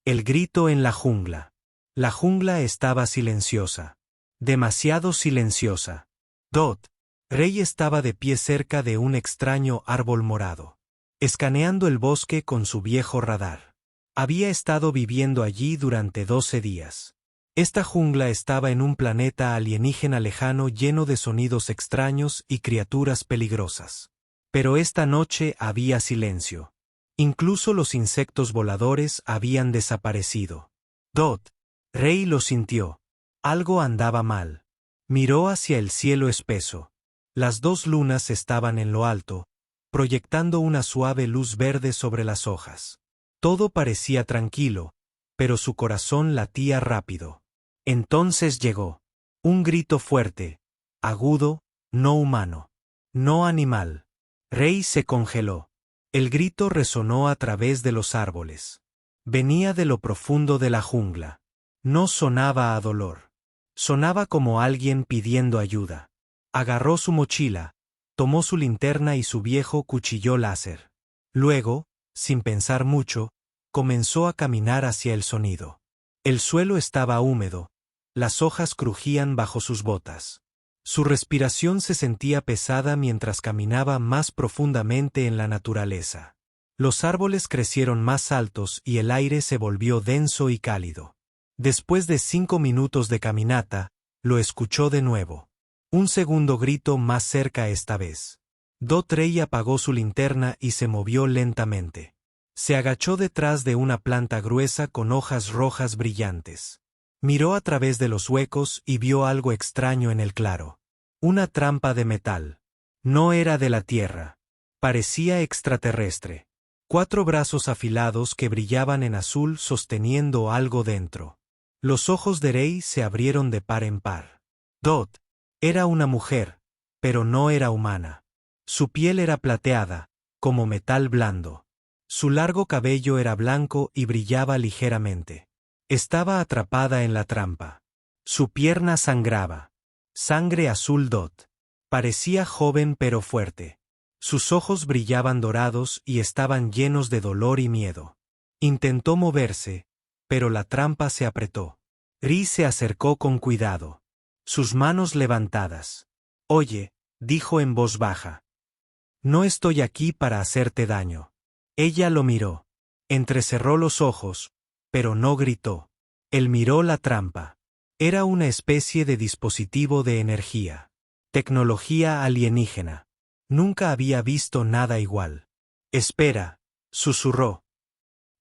El grito en la jungla. La jungla estaba silenciosa. Demasiado silenciosa. Dot. Rey estaba de pie cerca de un extraño árbol morado, escaneando el bosque con su viejo radar. Había estado viviendo allí durante 12 días. Esta jungla estaba en un planeta alienígena lejano lleno de sonidos extraños y criaturas peligrosas. Pero esta noche había silencio. Incluso los insectos voladores habían desaparecido. Dot. Rey lo sintió. Algo andaba mal. Miró hacia el cielo espeso. Las dos lunas estaban en lo alto, proyectando una suave luz verde sobre las hojas. Todo parecía tranquilo, pero su corazón latía rápido. Entonces llegó. Un grito fuerte, agudo, no humano, no animal. Rey se congeló. El grito resonó a través de los árboles. Venía de lo profundo de la jungla. No sonaba a dolor. Sonaba como alguien pidiendo ayuda. Agarró su mochila, tomó su linterna y su viejo cuchillo láser. Luego, sin pensar mucho, comenzó a caminar hacia el sonido. El suelo estaba húmedo, las hojas crujían bajo sus botas. Su respiración se sentía pesada mientras caminaba más profundamente en la naturaleza. Los árboles crecieron más altos y el aire se volvió denso y cálido. Después de 5 minutos de caminata, lo escuchó de nuevo. Un segundo grito más cerca esta vez. Dot Rey apagó su linterna y se movió lentamente. Se agachó detrás de una planta gruesa con hojas rojas brillantes. Miró a través de los huecos y vio algo extraño en el claro. Una trampa de metal. No era de la tierra. Parecía extraterrestre. 4 brazos afilados que brillaban en azul sosteniendo algo dentro. Los ojos de Rey se abrieron de par en par. Dot. Era una mujer, pero no era humana. Su piel era plateada, como metal blando. Su largo cabello era blanco y brillaba ligeramente. Estaba atrapada en la trampa. Su pierna sangraba. Sangre azul. Dot. Parecía joven pero fuerte. Sus ojos brillaban dorados y estaban llenos de dolor y miedo. Intentó moverse, pero la trampa se apretó. Rey se acercó con cuidado. Sus manos levantadas. Oye, dijo en voz baja. No estoy aquí para hacerte daño. Ella lo miró. Entrecerró los ojos, pero no gritó. Él miró la trampa. Era una especie de dispositivo de energía. Tecnología alienígena. Nunca había visto nada igual. Espera, susurró.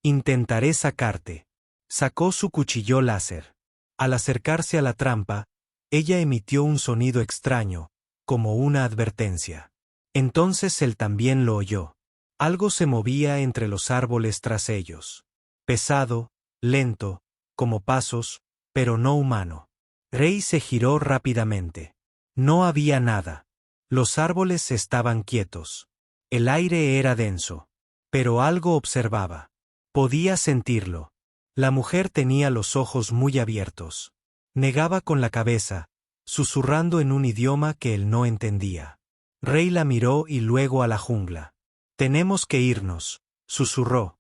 Intentaré sacarte. Sacó su cuchillo láser. Al acercarse a la trampa, ella emitió un sonido extraño, como una advertencia. Entonces él también lo oyó. Algo se movía entre los árboles tras ellos. Pesado, lento, como pasos, pero no humano. Rey se giró rápidamente. No había nada. Los árboles estaban quietos. El aire era denso. Pero algo observaba. Podía sentirlo. La mujer tenía los ojos muy abiertos. Negaba con la cabeza, susurrando en un idioma que él no entendía. Rey la miró y luego a la jungla. Tenemos que irnos, susurró.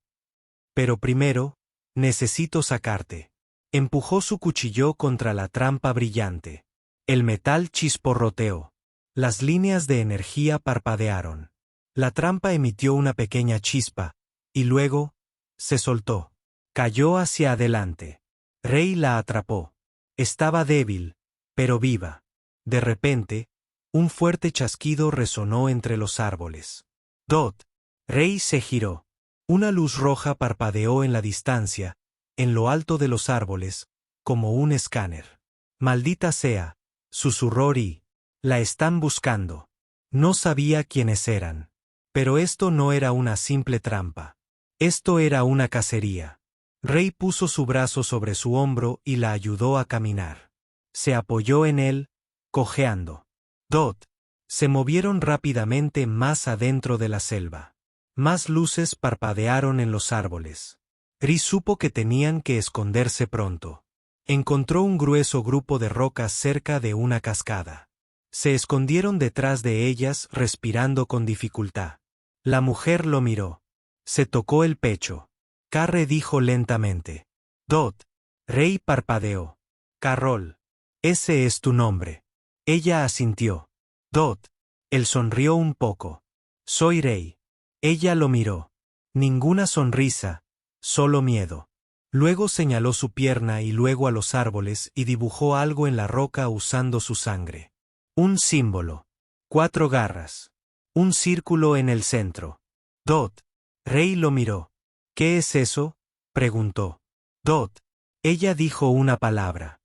Pero primero, necesito sacarte. Empujó su cuchillo contra la trampa brillante. El metal chisporroteó. Las líneas de energía parpadearon. La trampa emitió una pequeña chispa, y luego, se soltó. Cayó hacia adelante. Rey la atrapó. Estaba débil, pero viva. De repente, un fuerte chasquido resonó entre los árboles. Dot. Rey se giró. Una luz roja parpadeó en la distancia, en lo alto de los árboles, como un escáner. Maldita sea, susurró Rey. La están buscando. No sabía quiénes eran. Pero esto no era una simple trampa. Esto era una cacería. Rey puso su brazo sobre su hombro y la ayudó a caminar. Se apoyó en él, cojeando. Dot. Se movieron rápidamente más adentro de la selva. Más luces parpadearon en los árboles. Rey supo que tenían que esconderse pronto. Encontró un grueso grupo de rocas cerca de una cascada. Se escondieron detrás de ellas respirando con dificultad. La mujer lo miró. Se tocó el pecho. Carre dijo lentamente. Dot. Rey parpadeó. Carol. Ese es tu nombre. Ella asintió. Dot. Él sonrió un poco. Soy Rey. Ella lo miró. Ninguna sonrisa, solo miedo. Luego señaló su pierna y luego a los árboles y dibujó algo en la roca usando su sangre. Un símbolo. 4 garras. Un círculo en el centro. Dot. Rey lo miró. ¿Qué es eso?, preguntó. Dot. Ella dijo una palabra.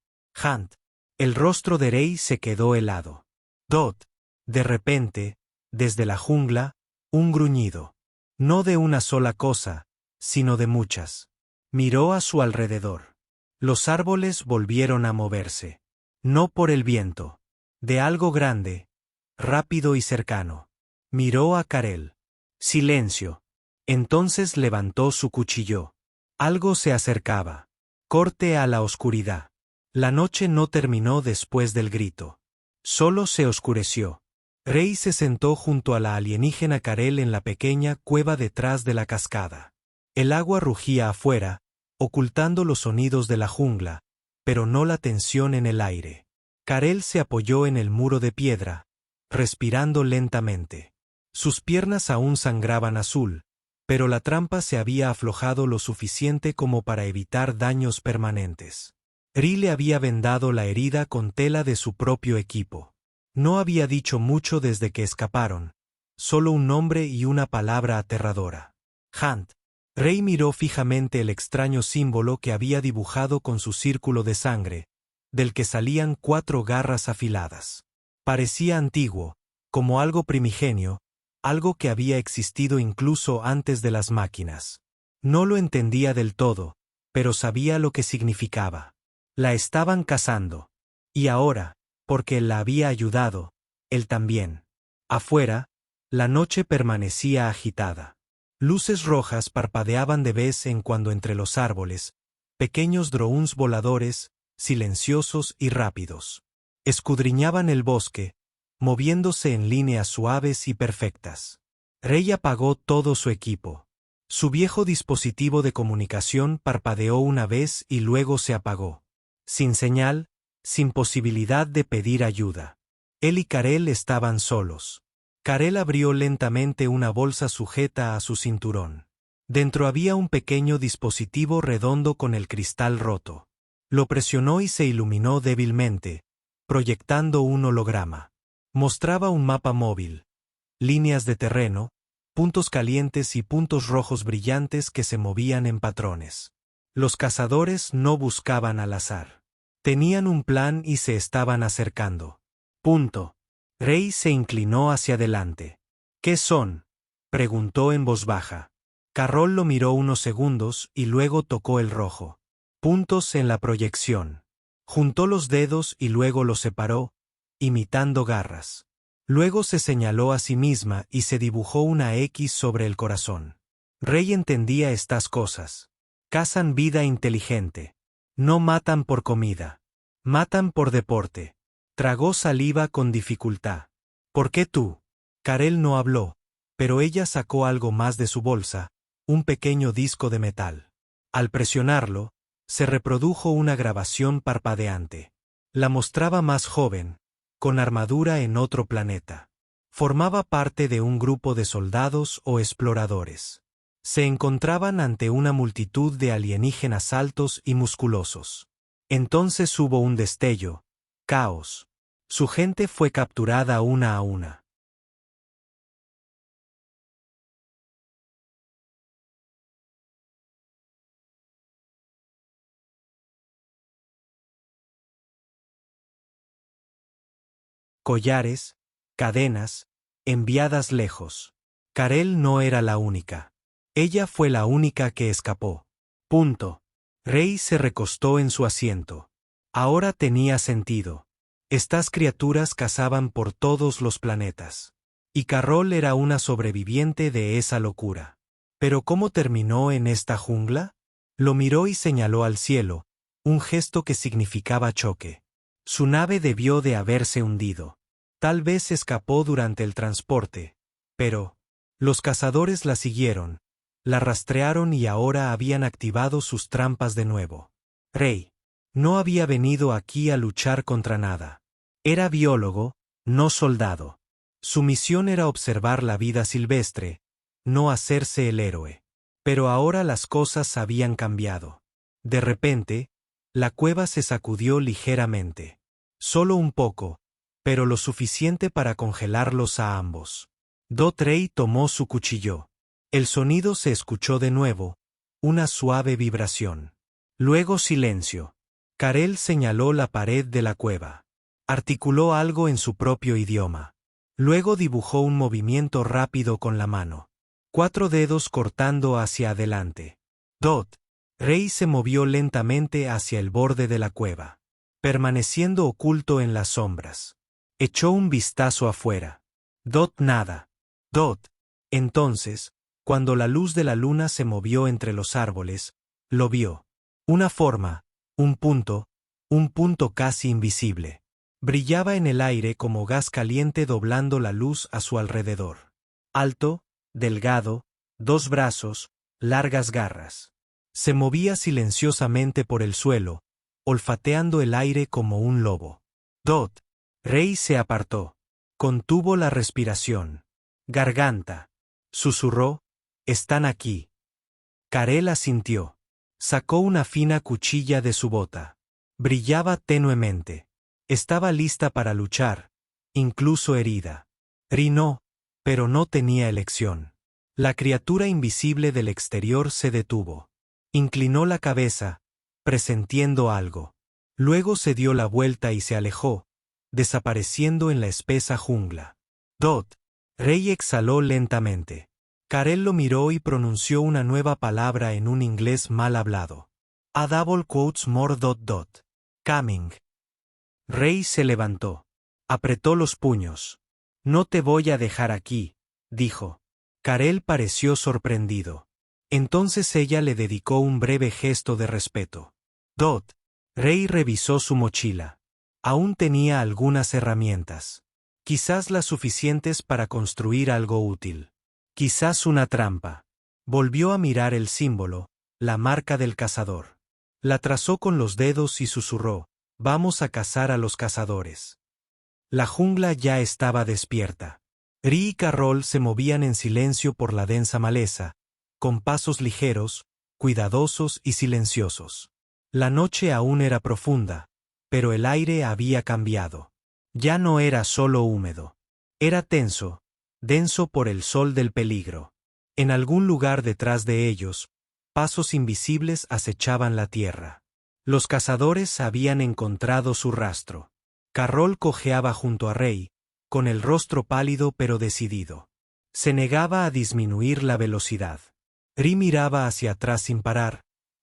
Hunt. El rostro de Rey se quedó helado. Dot. De repente, desde la jungla, un gruñido. No de una sola cosa, sino de muchas. Miró a su alrededor. Los árboles volvieron a moverse. No por el viento. De algo grande, rápido y cercano. Miró a Karel. Silencio. Entonces levantó su cuchillo. Algo se acercaba. Corte a la oscuridad. La noche no terminó después del grito. Solo se oscureció. Rey se sentó junto a la alienígena Karel en la pequeña cueva detrás de la cascada. El agua rugía afuera, ocultando los sonidos de la jungla, pero no la tensión en el aire. Karel se apoyó en el muro de piedra, respirando lentamente. Sus piernas aún sangraban azul, pero la trampa se había aflojado lo suficiente como para evitar daños permanentes. Rey le había vendado la herida con tela de su propio equipo. No había dicho mucho desde que escaparon, solo un nombre y una palabra aterradora. Hunt. Rey miró fijamente el extraño símbolo que había dibujado con su círculo de sangre, del que salían 4 garras afiladas. Parecía antiguo, como algo primigenio, algo que había existido incluso antes de las máquinas. No lo entendía del todo, pero sabía lo que significaba. La estaban cazando. Y ahora, porque él la había ayudado, él también. Afuera, la noche permanecía agitada. Luces rojas parpadeaban de vez en cuando entre los árboles, pequeños drones voladores, silenciosos y rápidos. Escudriñaban el bosque, moviéndose en líneas suaves y perfectas. Rey apagó todo su equipo. Su viejo dispositivo de comunicación parpadeó una vez y luego se apagó. Sin señal, sin posibilidad de pedir ayuda. Él y Karel estaban solos. Karel abrió lentamente una bolsa sujeta a su cinturón. Dentro había un pequeño dispositivo redondo con el cristal roto. Lo presionó y se iluminó débilmente, proyectando un holograma. Mostraba un mapa móvil, líneas de terreno, puntos calientes y puntos rojos brillantes que se movían en patrones. Los cazadores no buscaban al azar. Tenían un plan y se estaban acercando. Punto. Rey se inclinó hacia adelante. ¿Qué son?, preguntó en voz baja. Carol lo miró unos segundos y luego tocó el rojo. Puntos en la proyección. Juntó los dedos y luego los separó, imitando garras. Luego se señaló a sí misma y se dibujó una X sobre el corazón. Rey entendía estas cosas. Cazan vida inteligente. No matan por comida. Matan por deporte. Tragó saliva con dificultad. ¿Por qué tú? Karel no habló, pero ella sacó algo más de su bolsa, un pequeño disco de metal. Al presionarlo, se reprodujo una grabación parpadeante. La mostraba más joven, con armadura en otro planeta. Formaba parte de un grupo de soldados o exploradores. Se encontraban ante una multitud de alienígenas altos y musculosos. Entonces hubo un destello, caos. Su gente fue capturada una a una. Collares, cadenas, enviadas lejos. Karel no era la única. Ella fue la única que escapó. Punto. Rey se recostó en su asiento. Ahora tenía sentido. Estas criaturas cazaban por todos los planetas. Y Carol era una sobreviviente de esa locura. ¿Pero cómo terminó en esta jungla? Lo miró y señaló al cielo, un gesto que significaba choque. Su nave debió de haberse hundido. Tal vez escapó durante el transporte, pero los cazadores la siguieron, la rastrearon y ahora habían activado sus trampas de nuevo. Rey. No había venido aquí a luchar contra nada. Era biólogo, no soldado. Su misión era observar la vida silvestre, no hacerse el héroe. Pero ahora las cosas habían cambiado. De repente, la cueva se sacudió ligeramente. Solo un poco, pero lo suficiente para congelarlos a ambos. Rey tomó su cuchillo. El sonido se escuchó de nuevo, una suave vibración. Luego silencio. Karel señaló la pared de la cueva. Articuló algo en su propio idioma. Luego dibujó un movimiento rápido con la mano. 4 dedos cortando hacia adelante. Rey se movió lentamente hacia el borde de la cueva, permaneciendo oculto en las sombras. Echó un vistazo afuera. Nada. Entonces, cuando la luz de la luna se movió entre los árboles, lo vio. Una forma, un punto casi invisible. Brillaba en el aire como gas caliente doblando la luz a su alrededor. Alto, delgado, 2 brazos, largas garras. Se movía silenciosamente por el suelo, olfateando el aire como un lobo. Rey se apartó. Contuvo la respiración. Garganta. Susurró, «Están aquí». Karel asintió. Sacó una fina cuchilla de su bota. Brillaba tenuemente. Estaba lista para luchar, incluso herida. Rinó, pero no tenía elección. La criatura invisible del exterior se detuvo. Inclinó la cabeza, presintiendo algo. Luego se dio la vuelta y se alejó, desapareciendo en la espesa jungla. Rey exhaló lentamente. Karel lo miró y pronunció una nueva palabra en un inglés mal hablado. A double quotes more ... Coming. Rey se levantó. Apretó los puños. «No te voy a dejar aquí», dijo. Karel pareció sorprendido. Entonces ella le dedicó un breve gesto de respeto. Rey revisó su mochila. Aún tenía algunas herramientas. Quizás las suficientes para construir algo útil. Quizás una trampa. Volvió a mirar el símbolo, la marca del cazador. La trazó con los dedos y susurró, «Vamos a cazar a los cazadores». La jungla ya estaba despierta. Ri y Carroll se movían en silencio por la densa maleza, con pasos ligeros, cuidadosos y silenciosos. La noche aún era profunda, pero el aire había cambiado. Ya no era solo húmedo. Era tenso, denso por el sol del peligro. En algún lugar detrás de ellos, pasos invisibles acechaban la tierra. Los cazadores habían encontrado su rastro. Carroll cojeaba junto a Rey, con el rostro pálido pero decidido. Se negaba a disminuir la velocidad. Ri miraba hacia atrás sin parar,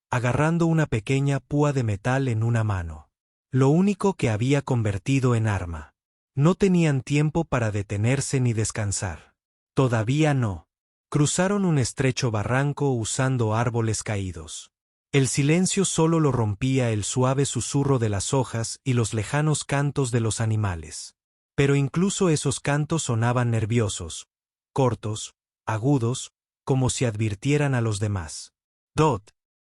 agarrando una pequeña púa de metal en una mano. Lo único que había convertido en arma. No tenían tiempo para detenerse ni descansar. Todavía no. Cruzaron un estrecho barranco usando árboles caídos. El silencio solo lo rompía el suave susurro de las hojas y los lejanos cantos de los animales. Pero incluso esos cantos sonaban nerviosos, cortos, agudos, como si advirtieran a los demás.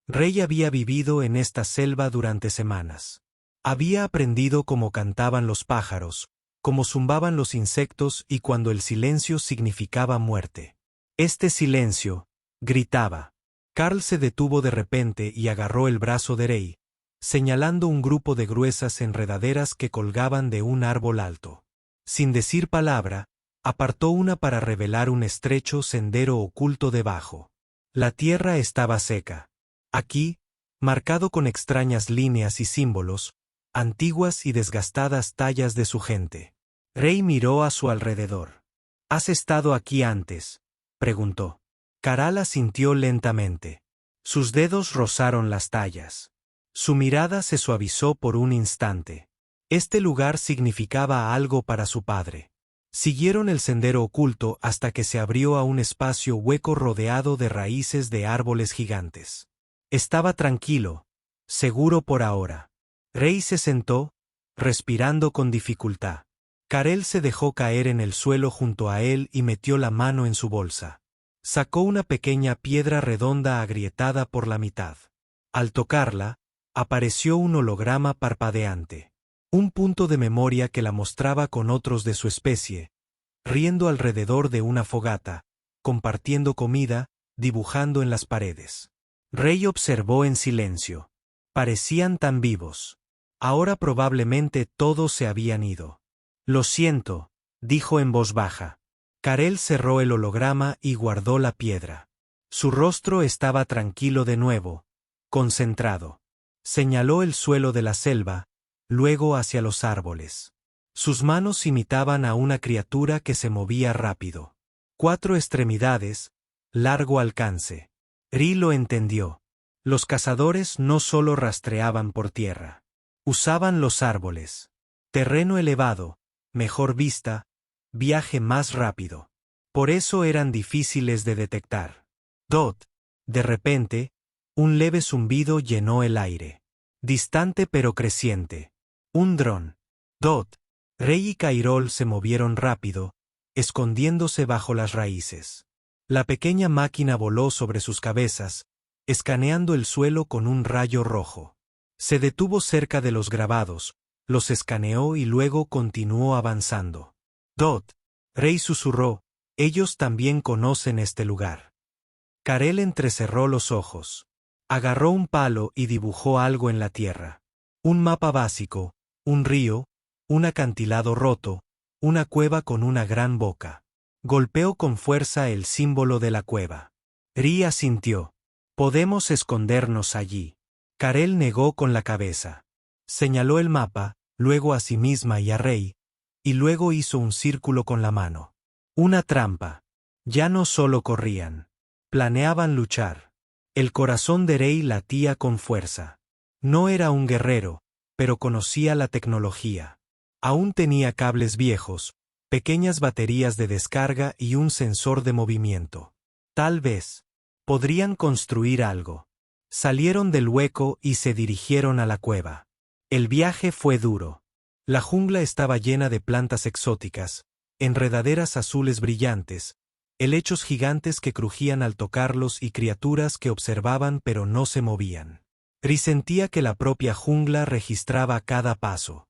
Rey había vivido en esta selva durante semanas. Había aprendido cómo cantaban los pájaros, cómo zumbaban los insectos y cuando el silencio significaba muerte. Este silencio, gritaba. Carl se detuvo de repente y agarró el brazo de Rey, señalando un grupo de gruesas enredaderas que colgaban de un árbol alto. Sin decir palabra, apartó una para revelar un estrecho sendero oculto debajo. La tierra estaba seca. Aquí, marcado con extrañas líneas y símbolos, antiguas y desgastadas tallas de su gente. Rey miró a su alrededor. «¿Has estado aquí antes?», preguntó. Karel asintió lentamente. Sus dedos rozaron las tallas. Su mirada se suavizó por un instante. Este lugar significaba algo para su padre. Siguieron el sendero oculto hasta que se abrió a un espacio hueco rodeado de raíces de árboles gigantes. Estaba tranquilo, seguro por ahora. Rey se sentó, respirando con dificultad. Karel se dejó caer en el suelo junto a él y metió la mano en su bolsa. Sacó una pequeña piedra redonda agrietada por la mitad. Al tocarla, apareció un holograma parpadeante. Un punto de memoria que la mostraba con otros de su especie, riendo alrededor de una fogata, compartiendo comida, dibujando en las paredes. Rey observó en silencio. Parecían tan vivos. Ahora probablemente todos se habían ido. Lo siento, dijo en voz baja. Karel cerró el holograma y guardó la piedra. Su rostro estaba tranquilo de nuevo, concentrado. Señaló el suelo de la selva, luego hacia los árboles. Sus manos imitaban a una criatura que se movía rápido. 4 extremidades, largo alcance. Ri lo entendió. Los cazadores no solo rastreaban por tierra. Usaban los árboles. Terreno elevado, mejor vista, viaje más rápido. Por eso eran difíciles de detectar. De repente, un leve zumbido llenó el aire. Distante pero creciente. Un dron. Rey y Cairol se movieron rápido, escondiéndose bajo las raíces. La pequeña máquina voló sobre sus cabezas, escaneando el suelo con un rayo rojo. Se detuvo cerca de los grabados, los escaneó y luego continuó avanzando. Rey susurró, ellos también conocen este lugar. Karel entrecerró los ojos. Agarró un palo y dibujó algo en la tierra. Un mapa básico, un río, un acantilado roto, una cueva con una gran boca. Golpeó con fuerza el símbolo de la cueva. Ri asintió. Podemos escondernos allí. Karel negó con la cabeza. Señaló el mapa, luego a sí misma y a Rey, y luego hizo un círculo con la mano. Una trampa. Ya no solo corrían. Planeaban luchar. El corazón de Rey latía con fuerza. No era un guerrero, pero conocía la tecnología. Aún tenía cables viejos, pequeñas baterías de descarga y un sensor de movimiento. Tal vez podrían construir algo. Salieron del hueco y se dirigieron a la cueva. El viaje fue duro. La jungla estaba llena de plantas exóticas, enredaderas azules brillantes, helechos gigantes que crujían al tocarlos y criaturas que observaban pero no se movían. Ri sentía que la propia jungla registraba cada paso.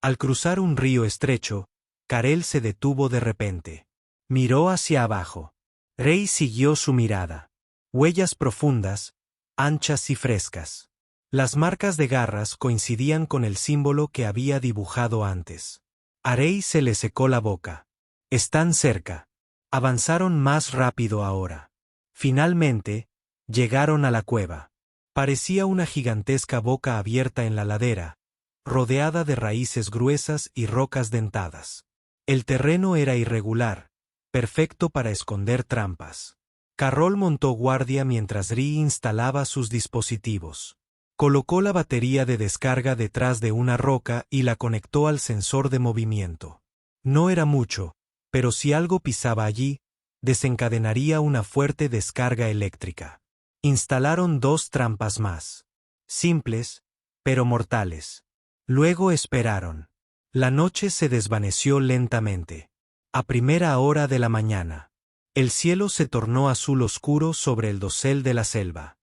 Al cruzar un río estrecho, Karel se detuvo de repente. Miró hacia abajo. Rey siguió su mirada. Huellas profundas, anchas y frescas. Las marcas de garras coincidían con el símbolo que había dibujado antes. A Rey se le secó la boca. Están cerca. Avanzaron más rápido ahora. Finalmente, llegaron a la cueva. Parecía una gigantesca boca abierta en la ladera, rodeada de raíces gruesas y rocas dentadas. El terreno era irregular, perfecto para esconder trampas. Carroll montó guardia mientras Ri instalaba sus dispositivos. Colocó la batería de descarga detrás de una roca y la conectó al sensor de movimiento. No era mucho, pero si algo pisaba allí, desencadenaría una fuerte descarga eléctrica. Instalaron 2 trampas más. Simples, pero mortales. Luego esperaron. La noche se desvaneció lentamente. A primera hora de la mañana, el cielo se tornó azul oscuro sobre el dosel de la selva.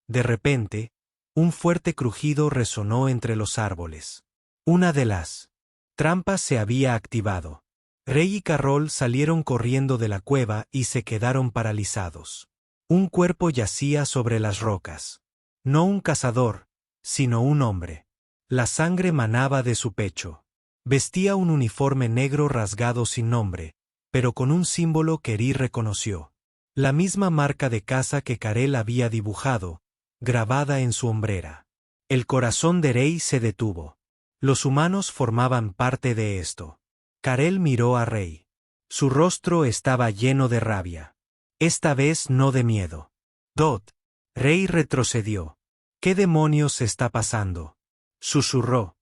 De repente, un fuerte crujido resonó entre los árboles. Una de las trampas se había activado. Rey y Carroll salieron corriendo de la cueva y se quedaron paralizados. Un cuerpo yacía sobre las rocas. No un cazador, sino un hombre. La sangre manaba de su pecho. Vestía un uniforme negro rasgado sin nombre, pero con un símbolo que Ri reconoció. La misma marca de caza que Karel había dibujado, grabada en su hombrera. El corazón de Rey se detuvo. Los humanos formaban parte de esto. Karel miró a Rey. Su rostro estaba lleno de rabia. Esta vez no de miedo. Rey retrocedió. ¿Qué demonios está pasando? Susurró.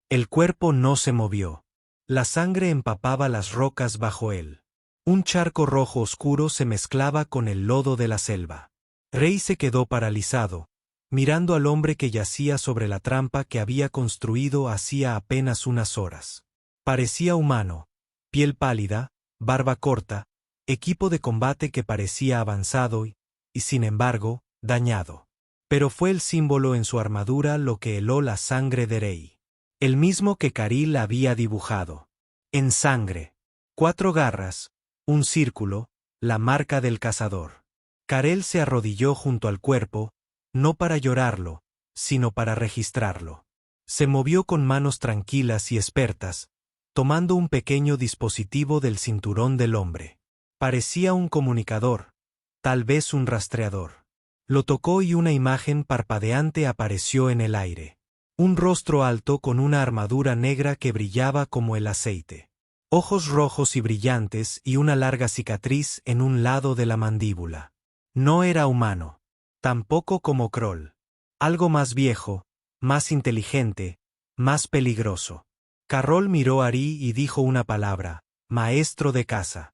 El cuerpo no se movió. La sangre empapaba las rocas bajo él. Un charco rojo oscuro se mezclaba con el lodo de la selva. Rey se quedó paralizado, mirando al hombre que yacía sobre la trampa que había construido hacía apenas unas horas. Parecía humano, piel pálida, barba corta, equipo de combate que parecía avanzado y, sin embargo, dañado. Pero fue el símbolo en su armadura lo que heló la sangre de Rey. El mismo que Caril había dibujado. En sangre. 4 garras, un círculo, la marca del cazador. Carel se arrodilló junto al cuerpo, no para llorarlo, sino para registrarlo. Se movió con manos tranquilas y expertas, tomando un pequeño dispositivo del cinturón del hombre. Parecía un comunicador, tal vez un rastreador. Lo tocó y una imagen parpadeante apareció en el aire. Un rostro alto con una armadura negra que brillaba como el aceite. Ojos rojos y brillantes y una larga cicatriz en un lado de la mandíbula. No era humano. Tampoco como Kroll. Algo más viejo, más inteligente, más peligroso. Carroll miró a Ari y dijo una palabra: maestro de caza.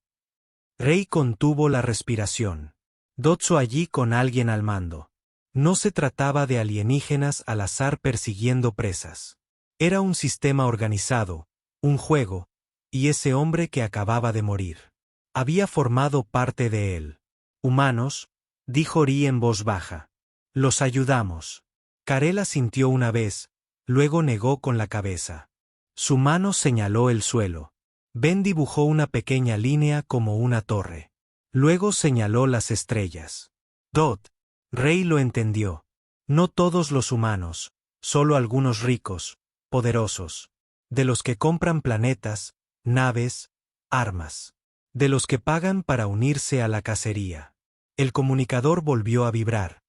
Rey contuvo la respiración. Dotso allí con alguien al mando. No se trataba de alienígenas al azar persiguiendo presas. Era un sistema organizado, un juego, y ese hombre que acababa de morir había formado parte de él. Humanos, dijo Ri en voz baja. Los ayudamos. Carel asintió una vez, luego negó con la cabeza. Su mano señaló el suelo. Ben dibujó una pequeña línea como una torre. Luego señaló las estrellas. Rey lo entendió. No todos los humanos, solo algunos ricos, poderosos. De los que compran planetas, naves, armas. De los que pagan para unirse a la cacería. El comunicador volvió a vibrar.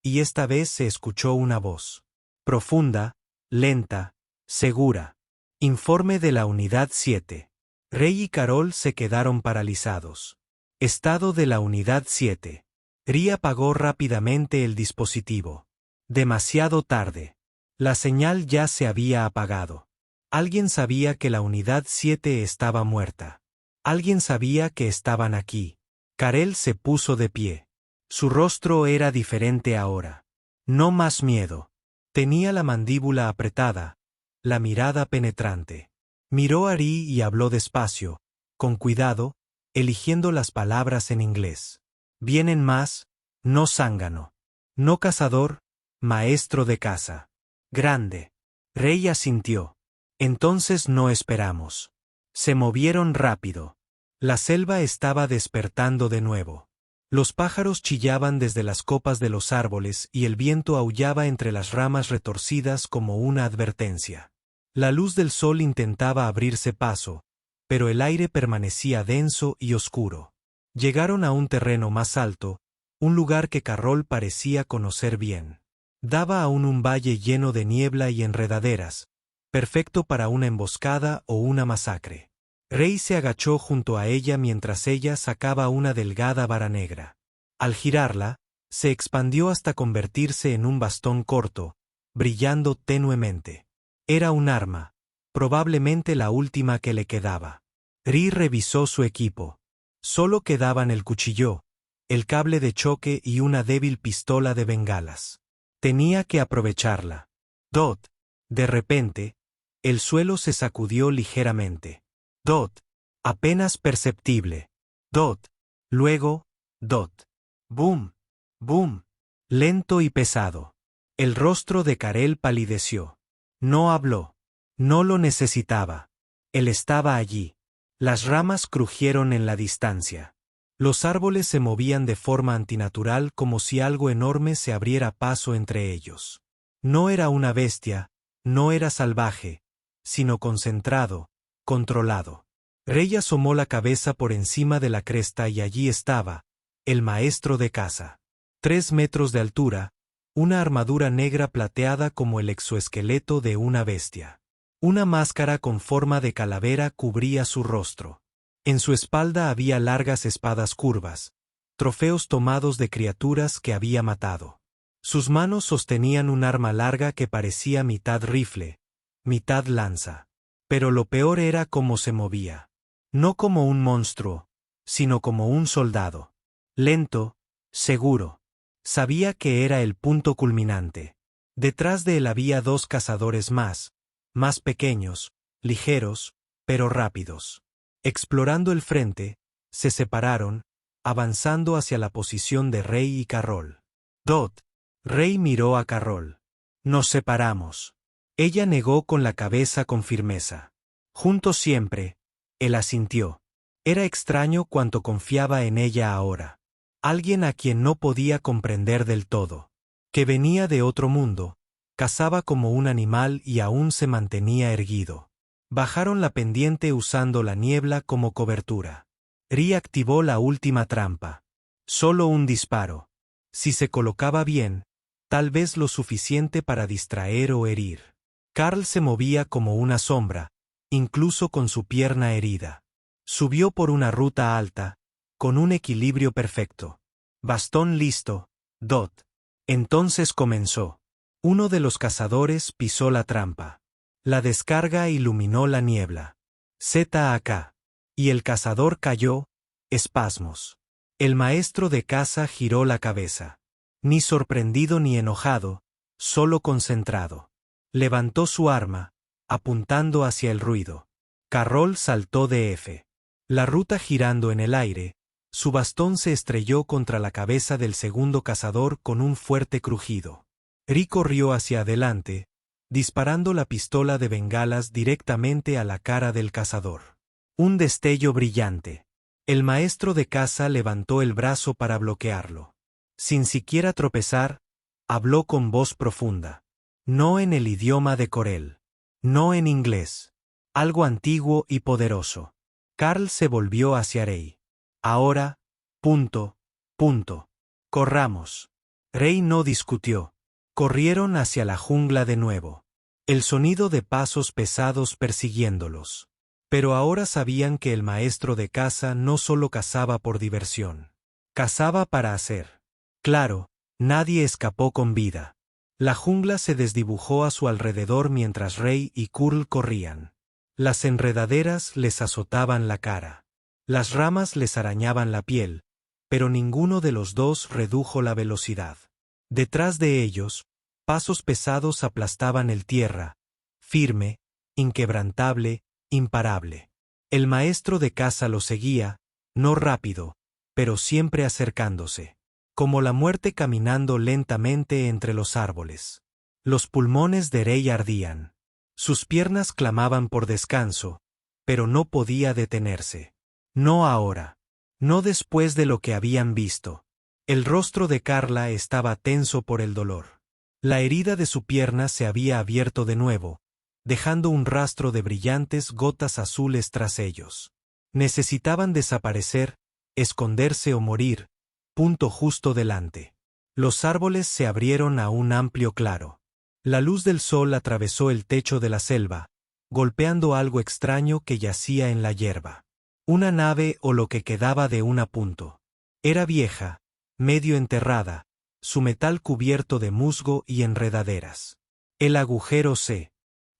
Y esta vez se escuchó una voz. Profunda, lenta, segura. Informe de la Unidad 7. Rey y Carol se quedaron paralizados. Estado de la Unidad 7. Ri apagó rápidamente el dispositivo. Demasiado tarde. La señal ya se había apagado. Alguien sabía que la Unidad 7 estaba muerta. Alguien sabía que estaban aquí. Carel se puso de pie. Su rostro era diferente ahora. No más miedo. Tenía la mandíbula apretada, la mirada penetrante. Miró a Ri y habló despacio, con cuidado, eligiendo las palabras en inglés. Vienen más, no zángano. No cazador, maestro de caza. Grande. Rey asintió. Entonces no esperamos. Se movieron rápido. La selva estaba despertando de nuevo. Los pájaros chillaban desde las copas de los árboles y el viento aullaba entre las ramas retorcidas como una advertencia. La luz del sol intentaba abrirse paso, pero el aire permanecía denso y oscuro. Llegaron a un terreno más alto, un lugar que Carroll parecía conocer bien. Daba aún un valle lleno de niebla y enredaderas, perfecto para una emboscada o una masacre. Rey se agachó junto a ella mientras ella sacaba una delgada vara negra. Al girarla, se expandió hasta convertirse en un bastón corto, brillando tenuemente. Era un arma, probablemente la última que le quedaba. Ri revisó su equipo. Solo quedaban el cuchillo, el cable de choque y una débil pistola de bengalas. Tenía que aprovecharla. De repente, el suelo se sacudió ligeramente. Apenas perceptible. Luego, boom, boom, lento y pesado. El rostro de Carel palideció. No habló. No lo necesitaba. Él estaba allí. Las ramas crujieron en la distancia. Los árboles se movían de forma antinatural como si algo enorme se abriera paso entre ellos. No era una bestia, no era salvaje, sino concentrado, controlado. Rey asomó la cabeza por encima de la cresta y allí estaba, el maestro de caza. 3 metros de altura, una armadura negra plateada como el exoesqueleto de una bestia. Una máscara con forma de calavera cubría su rostro. En su espalda había largas espadas curvas, trofeos tomados de criaturas que había matado. Sus manos sostenían un arma larga que parecía mitad rifle, mitad lanza. Pero lo peor era cómo se movía. No como un monstruo, sino como un soldado. Lento, seguro. Sabía que era el punto culminante. Detrás de él había 2 cazadores más pequeños, ligeros, pero rápidos. Explorando el frente, se separaron, avanzando hacia la posición de Rey y Carroll. Rey miró a Carol. Nos separamos. Ella negó con la cabeza con firmeza. Juntos siempre. Él asintió. Era extraño cuánto confiaba en ella ahora. Alguien a quien no podía comprender del todo. Que venía de otro mundo, cazaba como un animal y aún se mantenía erguido. Bajaron la pendiente usando la niebla como cobertura. Ri activó la última trampa. Solo un disparo. Si se colocaba bien, tal vez lo suficiente para distraer o herir. Carl se movía como una sombra, incluso con su pierna herida. Subió por una ruta alta, con un equilibrio perfecto. Bastón listo, Dot. Entonces comenzó. Uno de los cazadores pisó la trampa. La descarga iluminó la niebla. ZAK. Y el cazador cayó, espasmos. El maestro de caza giró la cabeza. Ni sorprendido ni enojado, solo concentrado. Levantó su arma, apuntando hacia el ruido. Carol saltó de F. La ruta girando en el aire, su bastón se estrelló contra la cabeza del segundo cazador con un fuerte crujido. Ri corrió hacia adelante, disparando la pistola de bengalas directamente a la cara del cazador. Un destello brillante. El maestro de caza levantó el brazo para bloquearlo. Sin siquiera tropezar, habló con voz profunda. No en el idioma de Corel. No en inglés. Algo antiguo y poderoso. Carl se volvió hacia Rey. Ahora, punto. Corramos. Rey no discutió. Corrieron hacia la jungla de nuevo. El sonido de pasos pesados persiguiéndolos. Pero ahora sabían que el maestro de caza no solo cazaba por diversión. Cazaba para hacer. Claro, nadie escapó con vida. La jungla se desdibujó a su alrededor mientras Rey y Curl corrían. Las enredaderas les azotaban la cara. Las ramas les arañaban la piel, pero ninguno de los dos redujo la velocidad. Detrás de ellos, pasos pesados aplastaban el tierra, firme, inquebrantable, imparable. El maestro de caza lo seguía, no rápido, pero siempre acercándose. Como la muerte caminando lentamente entre los árboles. Los pulmones de Rey ardían. Sus piernas clamaban por descanso, pero no podía detenerse. No ahora. No después de lo que habían visto. El rostro de Carla estaba tenso por el dolor. La herida de su pierna se había abierto de nuevo, dejando un rastro de brillantes gotas azules tras ellos. Necesitaban desaparecer, esconderse o morir, punto justo delante. Los árboles se abrieron a un amplio claro. La luz del sol atravesó el techo de la selva, golpeando algo extraño que yacía en la hierba. Una nave o lo que quedaba de un punto. Era vieja, medio enterrada, su metal cubierto de musgo y enredaderas. El agujero se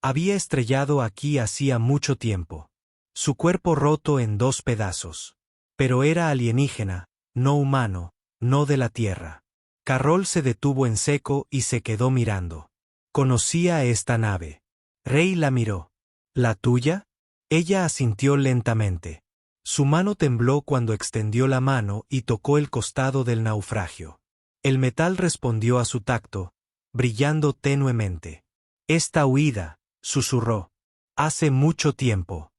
había estrellado aquí hacía mucho tiempo. Su cuerpo roto en 2 pedazos. Pero era alienígena, no humano, no de la Tierra. Carol se detuvo en seco y se quedó mirando. Conocía esta nave. Rey la miró. ¿La tuya? Ella asintió lentamente. Su mano tembló cuando extendió la mano y tocó el costado del naufragio. El metal respondió a su tacto, brillando tenuemente. Esta huida, susurró. Hace mucho tiempo.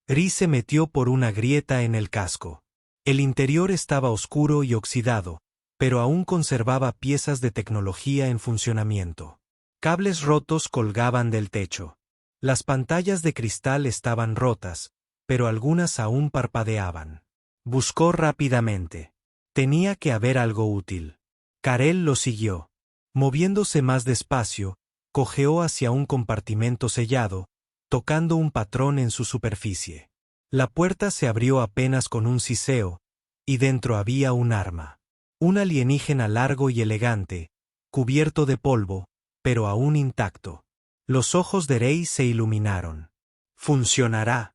Ri se metió por una grieta en el casco. El interior estaba oscuro y oxidado, pero aún conservaba piezas de tecnología en funcionamiento. Cables rotos colgaban del techo. Las pantallas de cristal estaban rotas, pero algunas aún parpadeaban. Buscó rápidamente. Tenía que haber algo útil. Karel lo siguió. Moviéndose más despacio, cojeó hacia un compartimento sellado, tocando un patrón en su superficie. La puerta se abrió apenas con un siseo, y dentro había un arma. Un alienígena largo y elegante, cubierto de polvo, pero aún intacto. Los ojos de Rey se iluminaron. «Funcionará».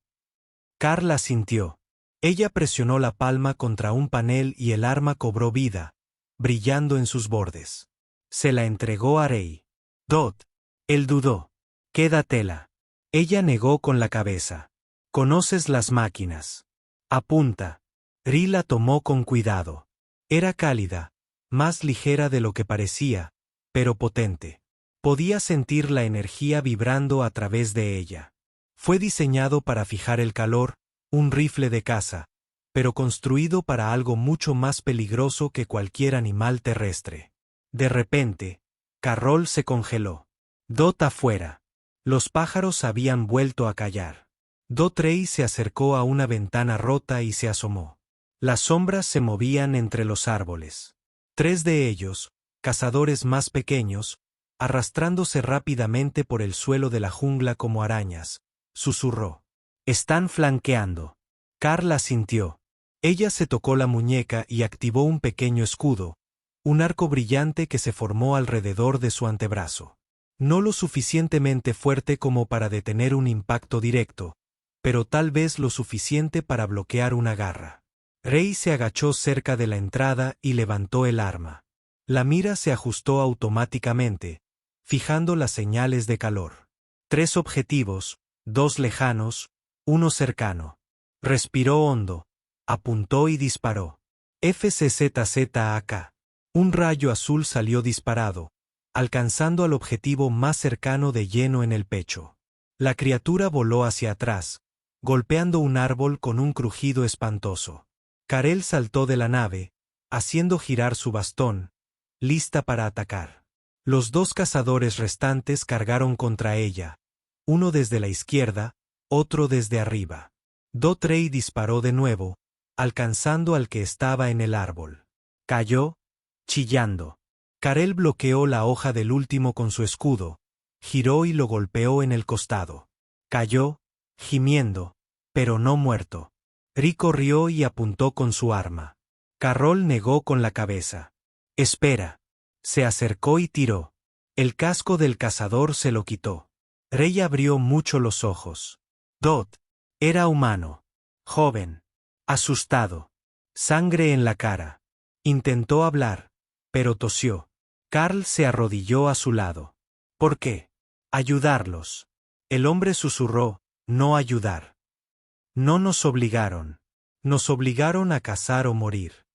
Carla sintió. Ella presionó la palma contra un panel y el arma cobró vida, brillando en sus bordes. Se la entregó a Rey. «Dot». Él dudó. «Quédatela». Ella negó con la cabeza. «Conoces las máquinas». «Apunta». Ri la tomó con cuidado. Era cálida, más ligera de lo que parecía, pero potente. Podía sentir la energía vibrando a través de ella. Fue diseñado para fijar el calor, un rifle de caza, pero construido para algo mucho más peligroso que cualquier animal terrestre. De repente, Carroll se congeló. Dot afuera. Los pájaros habían vuelto a callar. Dot Rey se acercó a una ventana rota y se asomó. Las sombras se movían entre los árboles. 3 de ellos, cazadores más pequeños, arrastrándose rápidamente por el suelo de la jungla como arañas, susurró. Están flanqueando. Carl asintió. Ella se tocó la muñeca y activó un pequeño escudo, un arco brillante que se formó alrededor de su antebrazo. No lo suficientemente fuerte como para detener un impacto directo, pero tal vez lo suficiente para bloquear una garra. Rey se agachó cerca de la entrada y levantó el arma. La mira se ajustó automáticamente, fijando las señales de calor. 3 objetivos, 2 lejanos, 1 cercano. Respiró hondo, apuntó y disparó. FCZZAK. Un rayo azul salió disparado, alcanzando al objetivo más cercano de lleno en el pecho. La criatura voló hacia atrás, golpeando un árbol con un crujido espantoso. Carell saltó de la nave, haciendo girar su bastón, lista para atacar. Los 2 cazadores restantes cargaron contra ella, uno desde la izquierda, otro desde arriba. Dot Rey disparó de nuevo, alcanzando al que estaba en el árbol. Cayó, chillando. Carell bloqueó la hoja del último con su escudo, giró y lo golpeó en el costado. Cayó, gimiendo, pero no muerto. Rico rió y apuntó con su arma. Carroll negó con la cabeza. Espera. Se acercó y tiró. El casco del cazador se lo quitó. Rey abrió mucho los ojos. Dot. Era humano. Joven. Asustado. Sangre en la cara. Intentó hablar, pero tosió. Carl se arrodilló a su lado. ¿Por qué? Ayudarlos. El hombre susurró, no ayudar. No nos obligaron. Nos obligaron a cazar o morir.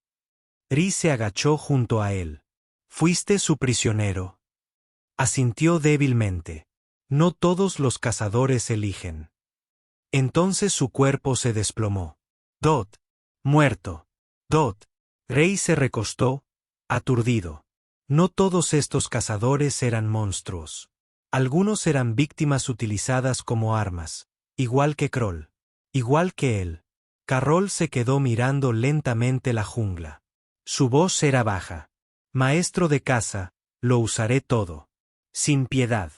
Ri se agachó junto a él. ¿Fuiste su prisionero? Asintió débilmente. No todos los cazadores eligen. Entonces su cuerpo se desplomó. Dot. Muerto. Dot. Rey se recostó, aturdido. No todos estos cazadores eran monstruos. Algunos eran víctimas utilizadas como armas, igual que Kroll. Igual que él. Carroll se quedó mirando lentamente la jungla. Su voz era baja. Maestro de caza, lo usaré todo. Sin piedad.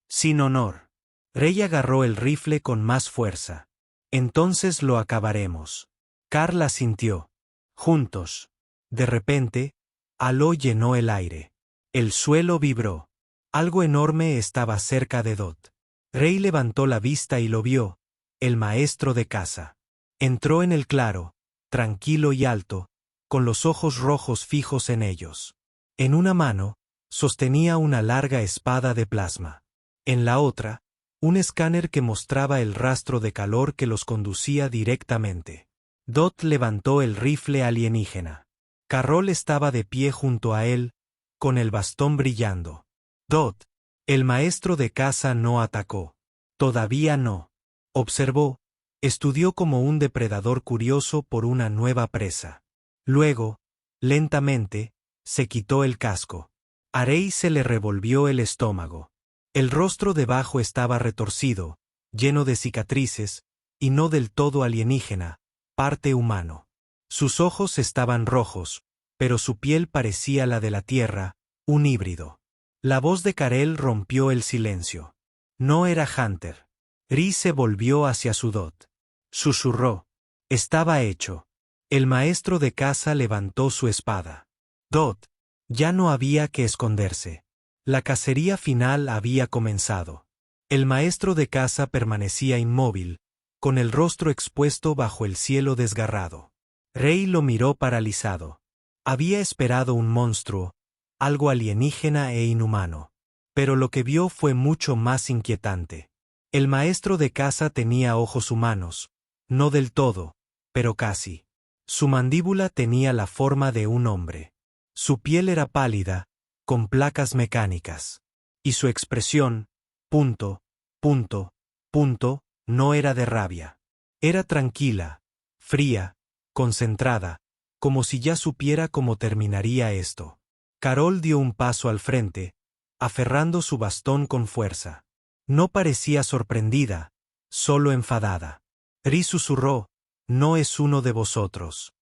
Sin honor. Rey agarró el rifle con más fuerza. Entonces lo acabaremos. Carl asintió. Juntos. De repente, Aló llenó el aire. El suelo vibró. Algo enorme estaba cerca de Dot. Rey levantó la vista y lo vio, el maestro de caza. Entró en el claro, tranquilo y alto, con los ojos rojos fijos en ellos. En una mano, sostenía una larga espada de plasma. En la otra, un escáner que mostraba el rastro de calor que los conducía directamente. Dot levantó el rifle alienígena. Carroll estaba de pie junto a él, con el bastón brillando. Dot. El maestro de caza no atacó. Todavía no. Observó, estudió como un depredador curioso por una nueva presa. Luego, lentamente, se quitó el casco. A Rey se le revolvió el estómago. El rostro debajo estaba retorcido, lleno de cicatrices, y no del todo alienígena, parte humano. Sus ojos estaban rojos, pero su piel parecía la de la tierra, un híbrido. La voz de Carell rompió el silencio. No era Hunter. Ri se volvió hacia su Dot. Susurró. Estaba hecho. El maestro de caza levantó su espada. Dot. Ya no había que esconderse. La cacería final había comenzado. El maestro de caza permanecía inmóvil, con el rostro expuesto bajo el cielo desgarrado. Rey lo miró paralizado. Había esperado un monstruo, algo alienígena e inhumano. Pero lo que vio fue mucho más inquietante. El maestro de caza tenía ojos humanos, no del todo, pero casi. Su mandíbula tenía la forma de un hombre. Su piel era pálida, con placas mecánicas. Y su expresión, punto, punto, punto, no era de rabia. Era tranquila, fría, concentrada, como si ya supiera cómo terminaría esto. Carol dio un paso al frente, aferrando su bastón con fuerza. No parecía sorprendida, solo enfadada. Ri susurró, «No es uno de vosotros».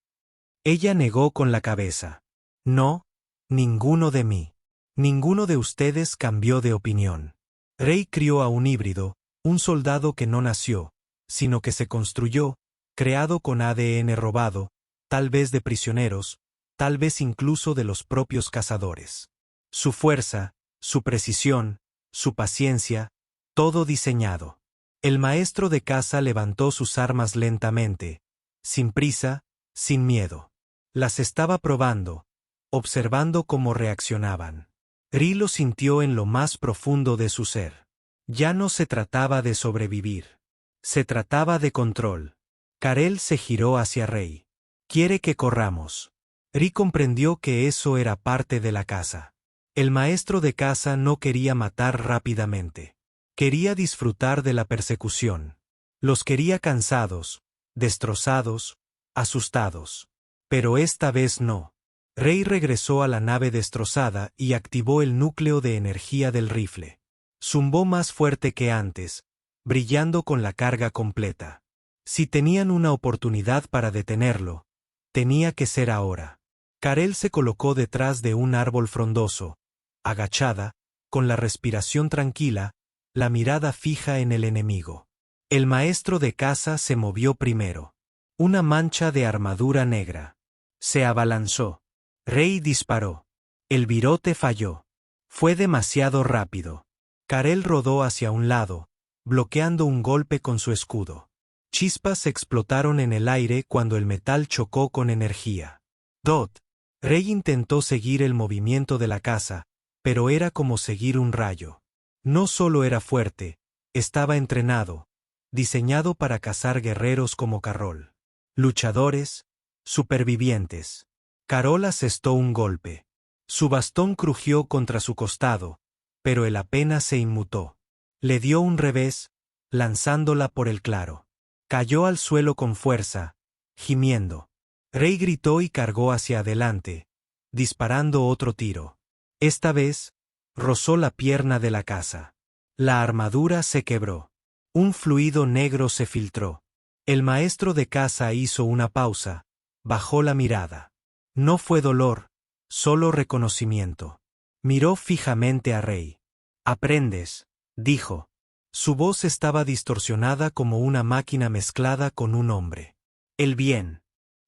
Ella negó con la cabeza. «No, ninguno de mí. Ninguno de ustedes cambió de opinión». Rey crió a un híbrido, un soldado que no nació, sino que se construyó, creado con ADN robado, tal vez de prisioneros, tal vez incluso de los propios cazadores. Su fuerza, su precisión, su paciencia, todo diseñado. El maestro de caza levantó sus armas lentamente, sin prisa, sin miedo. Las estaba probando, observando cómo reaccionaban. Ri lo sintió en lo más profundo de su ser. Ya no se trataba de sobrevivir. Se trataba de control. Karel se giró hacia Rey. «Quiere que corramos». Ri comprendió que eso era parte de la caza. El maestro de caza no quería matar rápidamente. Quería disfrutar de la persecución. Los quería cansados, destrozados, asustados. Pero esta vez no. Rey regresó a la nave destrozada y activó el núcleo de energía del rifle. Zumbó más fuerte que antes, brillando con la carga completa. Si tenían una oportunidad para detenerlo, tenía que ser ahora. Karel se colocó detrás de un árbol frondoso, agachada, con la respiración tranquila, la mirada fija en el enemigo. El maestro de caza se movió primero. Una mancha de armadura negra. Se abalanzó. Rey disparó. El virote falló. Fue demasiado rápido. Karel rodó hacia un lado, bloqueando un golpe con su escudo. Chispas explotaron en el aire cuando el metal chocó con energía. Dot. Rey intentó seguir el movimiento de la caza, pero era como seguir un rayo. No solo era fuerte, estaba entrenado, diseñado para cazar guerreros como Carol. Luchadores, supervivientes. Carol asestó un golpe. Su bastón crujió contra su costado, pero él apenas se inmutó. Le dio un revés, lanzándola por el claro. Cayó al suelo con fuerza, gimiendo. Rey gritó y cargó hacia adelante, disparando otro tiro. Esta vez, rozó la pierna de la caza. La armadura se quebró. Un fluido negro se filtró. El maestro de caza hizo una pausa, bajó la mirada. No fue dolor, solo reconocimiento. Miró fijamente a Rey. «Aprendes», dijo. Su voz estaba distorsionada como una máquina mezclada con un hombre. «El bien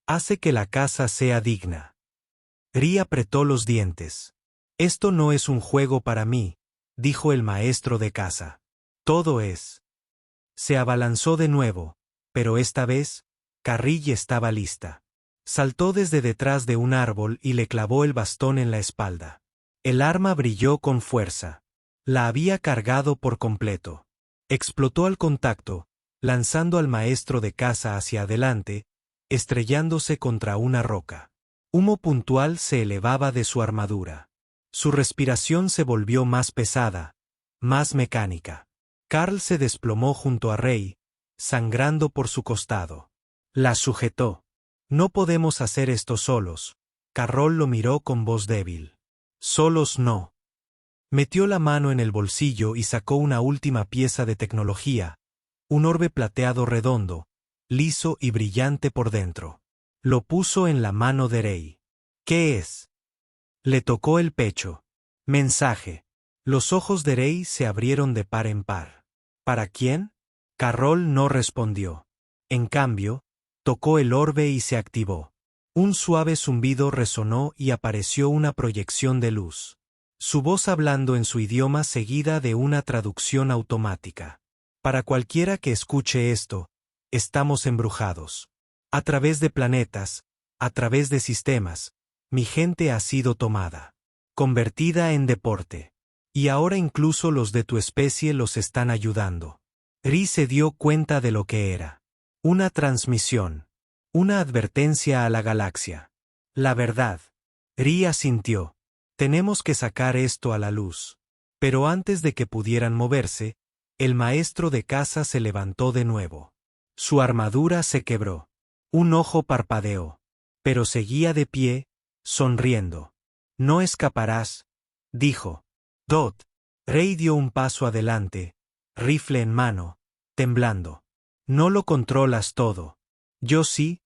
hace que la caza sea digna». Ri apretó los dientes. «Esto no es un juego para mí», dijo el maestro de caza. «Todo es». Se abalanzó de nuevo, pero esta vez, Carrille estaba lista. Saltó desde detrás de un árbol y le clavó el bastón en la espalda. El arma brilló con fuerza. La había cargado por completo. Explotó al contacto, lanzando al maestro de caza hacia adelante, estrellándose contra una roca. Humo puntual se elevaba de su armadura. Su respiración se volvió más pesada, más mecánica. Carl se desplomó junto a Rey, sangrando por su costado. La sujetó. «No podemos hacer esto solos». Carroll lo miró con voz débil. «Solos no». Metió la mano en el bolsillo y sacó una última pieza de tecnología, un orbe plateado redondo, liso y brillante por dentro. Lo puso en la mano de Rey. «¿Qué es?» Le tocó el pecho. «Mensaje». Los ojos de Rey se abrieron de par en par. «¿Para quién?» Carroll no respondió. En cambio, tocó el orbe y se activó. Un suave zumbido resonó y apareció una proyección de luz. Su voz hablando en su idioma seguida de una traducción automática. «Para cualquiera que escuche esto, estamos embrujados. A través de planetas, a través de sistemas, mi gente ha sido tomada. Convertida en deporte. Y ahora incluso los de tu especie los están ayudando». Ri se dio cuenta de lo que era. Una transmisión. Una advertencia a la galaxia. La verdad. Ri asintió. Tenemos que sacar esto a la luz. Pero antes de que pudieran moverse, el maestro de casa se levantó de nuevo. Su armadura se quebró. Un ojo parpadeó. Pero seguía de pie, sonriendo. No escaparás, dijo. Dot. Rey dio un paso adelante, rifle en mano, temblando. No lo controlas todo. Yo sí,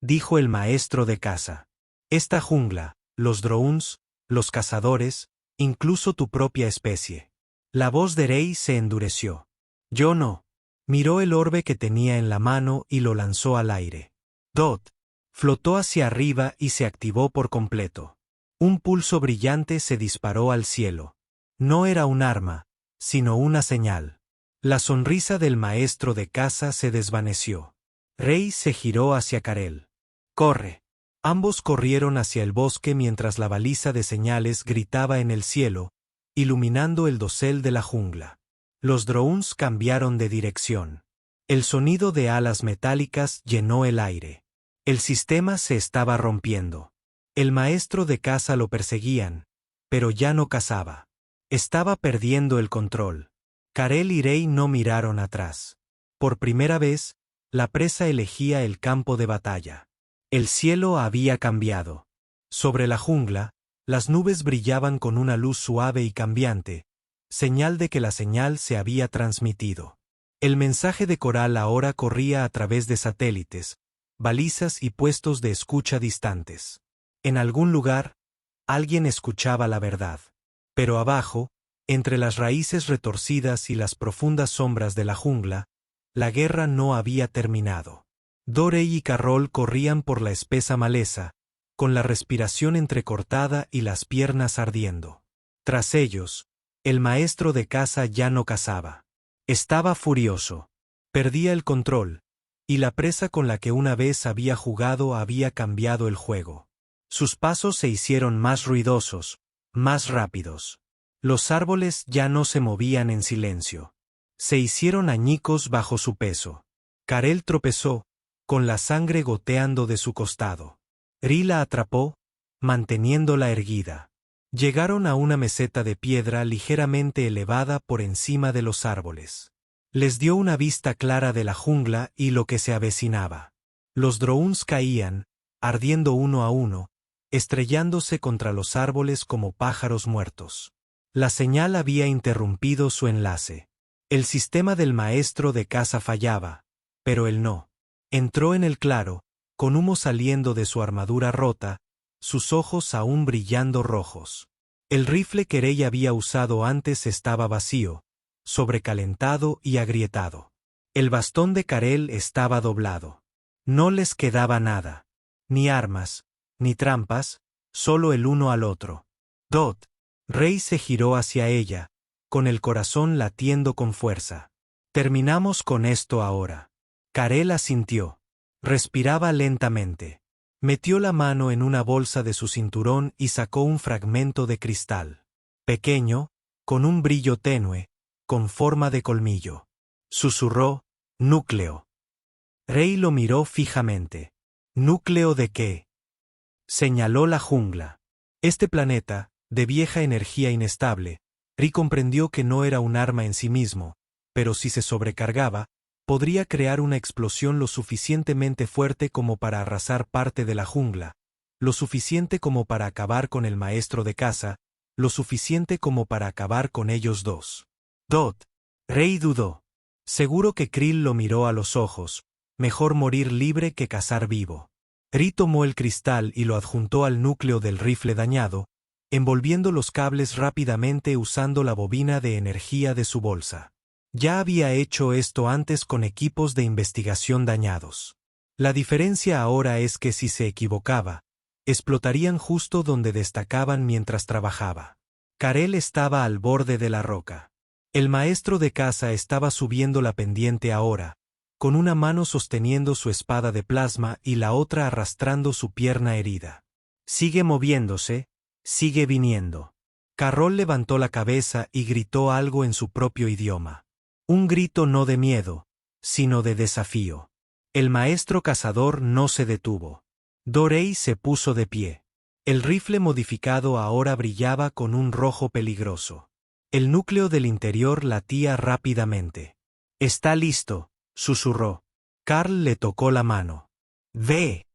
dijo el maestro de casa. Esta jungla, los drones, los cazadores, incluso tu propia especie. La voz de Rey se endureció. Yo no. Miró el orbe que tenía en la mano y lo lanzó al aire. Dot. Flotó hacia arriba y se activó por completo. Un pulso brillante se disparó al cielo. No era un arma, sino una señal. La sonrisa del maestro de casa se desvaneció. Rey se giró hacia Karel. ¡Corre! Ambos corrieron hacia el bosque mientras la baliza de señales gritaba en el cielo, iluminando el dosel de la jungla. Los drones cambiaron de dirección. El sonido de alas metálicas llenó el aire. El sistema se estaba rompiendo. El maestro de caza lo perseguían, pero ya no cazaba. Estaba perdiendo el control. Karel y Rey no miraron atrás. Por primera vez, la presa elegía el campo de batalla. El cielo había cambiado. Sobre la jungla, las nubes brillaban con una luz suave y cambiante, señal de que la señal se había transmitido. El mensaje de Coral ahora corría a través de satélites, balizas y puestos de escucha distantes. En algún lugar, alguien escuchaba la verdad. Pero abajo, entre las raíces retorcidas y las profundas sombras de la jungla, la guerra no había terminado. Dorey y Carroll corrían por la espesa maleza, con la respiración entrecortada y las piernas ardiendo. Tras ellos, el maestro de caza ya no cazaba. Estaba furioso. Perdía el control, y la presa con la que una vez había jugado había cambiado el juego. Sus pasos se hicieron más ruidosos, más rápidos. Los árboles ya no se movían en silencio. Se hicieron añicos bajo su peso. Karel tropezó, con la sangre goteando de su costado. Ri la atrapó, manteniéndola erguida. Llegaron a una meseta de piedra ligeramente elevada por encima de los árboles. Les dio una vista clara de la jungla y lo que se avecinaba. Los drones caían, ardiendo uno a uno, estrellándose contra los árboles como pájaros muertos. La señal había interrumpido su enlace. El sistema del maestro de caza fallaba, pero él no. Entró en el claro, con humo saliendo de su armadura rota, sus ojos aún brillando rojos. El rifle que Rey había usado antes estaba vacío, sobrecalentado y agrietado. El bastón de Karel estaba doblado. No les quedaba nada. Ni armas, ni trampas, solo el uno al otro. Dot. Rey se giró hacia ella, con el corazón latiendo con fuerza. Terminamos con esto ahora. Karel asintió. Respiraba lentamente. Metió la mano en una bolsa de su cinturón y sacó un fragmento de cristal. Pequeño, con un brillo tenue, con forma de colmillo. Susurró, núcleo. Rey lo miró fijamente. ¿Núcleo de qué? Señaló la jungla. Este planeta, de vieja energía inestable, Rey comprendió que no era un arma en sí mismo, pero si se sobrecargaba, podría crear una explosión lo suficientemente fuerte como para arrasar parte de la jungla, lo suficiente como para acabar con el maestro de caza, lo suficiente como para acabar con ellos dos. Dot. Rey dudó. Seguro que Krill lo miró a los ojos, mejor morir libre que cazar vivo. Rey tomó el cristal y lo adjuntó al núcleo del rifle dañado, envolviendo los cables rápidamente usando la bobina de energía de su bolsa. Ya había hecho esto antes con equipos de investigación dañados. La diferencia ahora es que si se equivocaba, explotarían justo donde destacaban mientras trabajaba. Karel estaba al borde de la roca. El maestro de caza estaba subiendo la pendiente ahora, con una mano sosteniendo su espada de plasma y la otra arrastrando su pierna herida. Sigue moviéndose, sigue viniendo. Carroll levantó la cabeza y gritó algo en su propio idioma. Un grito no de miedo, sino de desafío. El maestro cazador no se detuvo. Dorey se puso de pie. El rifle modificado ahora brillaba con un rojo peligroso. El núcleo del interior latía rápidamente. «Está listo», susurró. Carl le tocó la mano. «Ve».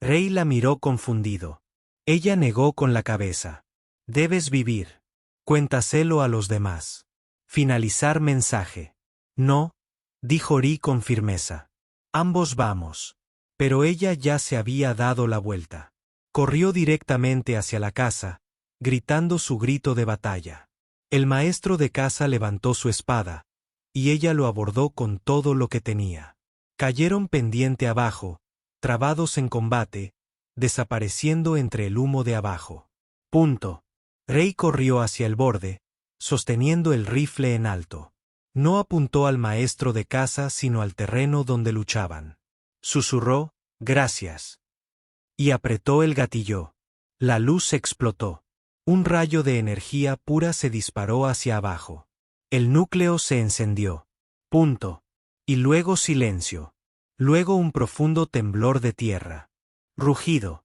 Rey la miró confundido. Ella negó con la cabeza. «Debes vivir. Cuéntaselo a los demás. Finalizar mensaje». «No», dijo Ri con firmeza. «Ambos vamos». Pero ella ya se había dado la vuelta. Corrió directamente hacia la casa, gritando su grito de batalla. El maestro de casa levantó su espada, y ella lo abordó con todo lo que tenía. Cayeron pendiente abajo, trabados en combate, desapareciendo entre el humo de abajo. Rey corrió hacia el borde, sosteniendo el rifle en alto. No apuntó al maestro de casa sino al terreno donde luchaban. Susurró, «Gracias». Y apretó el gatillo. La luz explotó. Un rayo de energía pura se disparó hacia abajo. El núcleo se encendió. Y luego silencio. Luego un profundo temblor de tierra. Rugido.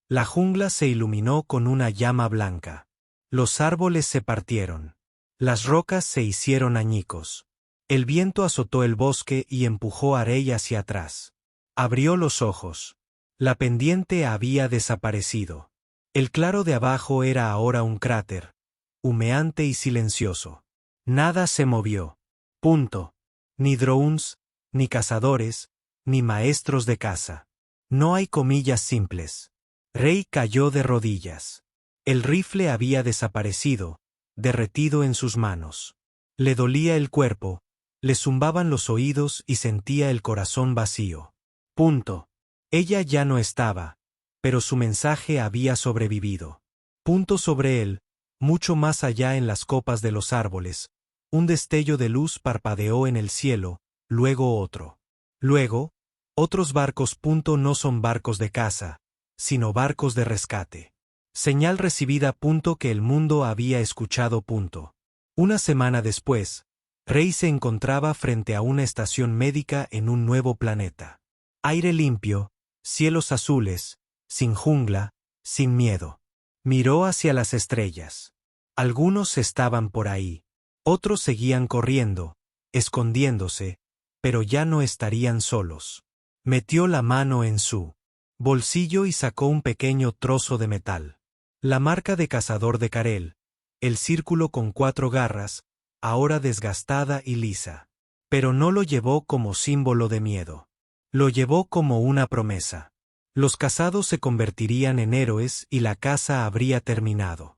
La jungla se iluminó con una llama blanca. Los árboles se partieron. Las rocas se hicieron añicos. El viento azotó el bosque y empujó a Rey hacia atrás. Abrió los ojos. La pendiente había desaparecido. El claro de abajo era ahora un cráter, humeante y silencioso. Nada se movió. Ni drones, ni cazadores, ni maestros de caza. No hay comillas simples. Rey cayó de rodillas. El rifle había desaparecido, derretido en sus manos. Le dolía el cuerpo, le zumbaban los oídos y sentía el corazón vacío. Ella ya no estaba, pero su mensaje había sobrevivido. Sobre él, mucho más allá en las copas de los árboles, un destello de luz parpadeó en el cielo, luego otro. Luego, otros barcos. No son barcos de caza, sino barcos de rescate. Señal recibida. Que el mundo había escuchado. Una semana después, Rey se encontraba frente a una estación médica en un nuevo planeta. Aire limpio, cielos azules, sin jungla, sin miedo. Miró hacia las estrellas. Algunos estaban por ahí. Otros seguían corriendo, escondiéndose, pero ya no estarían solos. Metió la mano en su bolsillo y sacó un pequeño trozo de metal. La marca de cazador de Karel, el círculo con 4 garras, ahora desgastada y lisa. Pero no lo llevó como símbolo de miedo. Lo llevó como una promesa. Los cazados se convertirían en héroes y la caza habría terminado.